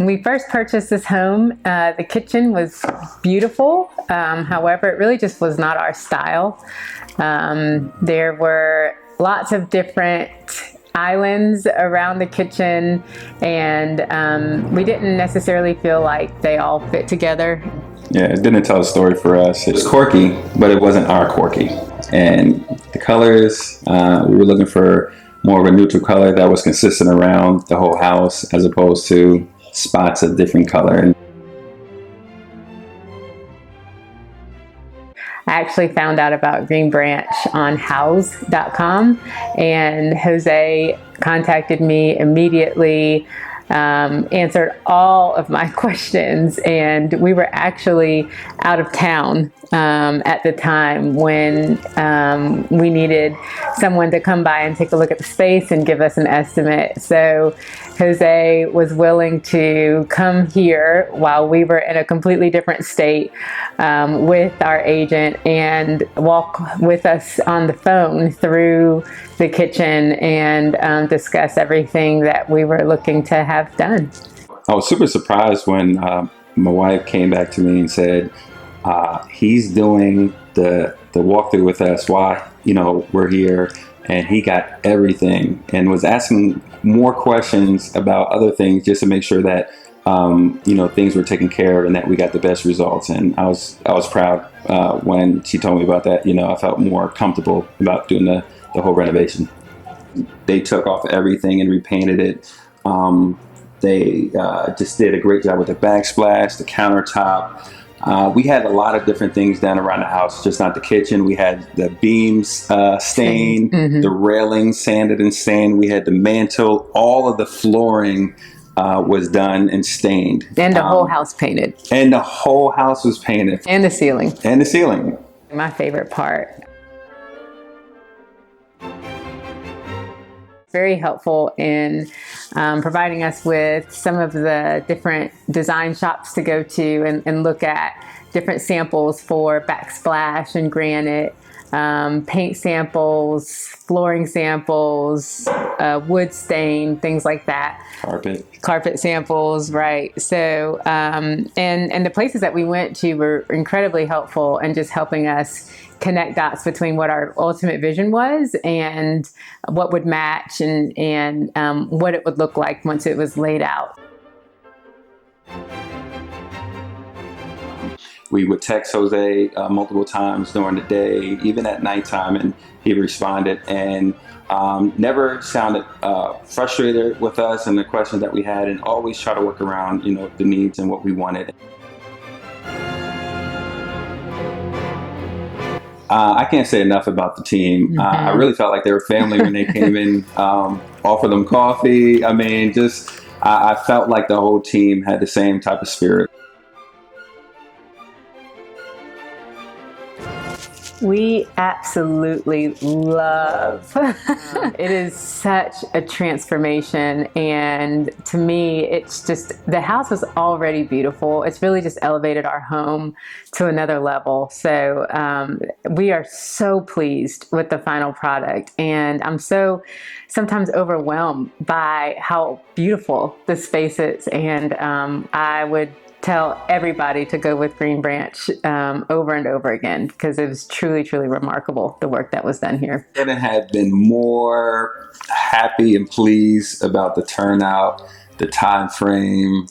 we first purchased this home, the kitchen was beautiful. However, it really just was not our style. There were lots of different islands around the kitchen, and we didn't necessarily feel like they all fit together. Yeah, it didn't tell a story for us. It was quirky, but it wasn't our quirky. And the colors, we were looking for more of a neutral color that was consistent around the whole house, as opposed to spots of different color. I actually found out about Green Branch on house.com, and Jose contacted me immediately, answered all of my questions, and we were actually out of town at the time when we needed someone to come by and take a look at the space and give us an estimate. So Jose was willing to come here while we were in a completely different state with our agent and walk with us on the phone through the kitchen and discuss everything that we were looking to have done. I was super surprised when my wife came back to me and said, he's doing the walkthrough with us while we're here, and he got everything and was asking more questions about other things just to make sure that things were taken care of and that we got the best results. And I was proud when she told me about that. I felt more comfortable about doing the whole renovation. They took off everything and repainted it. They just did a great job with the backsplash, the countertop. We had a lot of different things done around the house, just not the kitchen. We had the beams stained, the railing sanded and stained. We had the mantle, all of the flooring was done and stained. And the whole house painted. And the whole house was painted. And the ceiling. And the ceiling. My favorite part. Very helpful in providing us with some of the different design shops to go to and look at different samples for backsplash and granite, paint samples, flooring samples, wood stain, things like that. Carpet samples, right. So, and the places that we went to were incredibly helpful in just helping us connect dots between what our ultimate vision was and what would match and what it would look like once it was laid out. We would text Jose multiple times during the day, even at nighttime, and he responded and never sounded frustrated with us and the questions that we had, and always try to work around the needs and what we wanted. I can't say enough about the team. I really felt like they were family when they came in, offered them coffee. I mean, I felt like the whole team had the same type of spirit. We absolutely love. It is such a transformation, and to me, it's just, the house was already beautiful. It's really just elevated our home to another level. So we are so pleased with the final product, and I'm so sometimes overwhelmed by how beautiful the space is, and I would tell everybody to go with Green Branch over and over again, because it was truly, truly remarkable, the work that was done here. I couldn't have been more happy and pleased about the turnout, the time frame.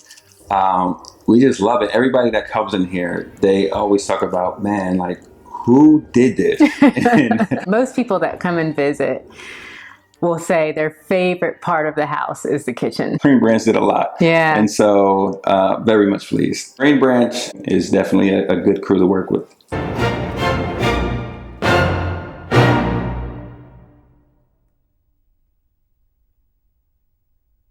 We just love it. Everybody that comes in here, they always talk about, man, like, who did this? Most people that come and visit will say their favorite part of the house is the kitchen. Green Branch did a lot. Yeah. And so very much pleased. Green Branch is definitely a good crew to work with.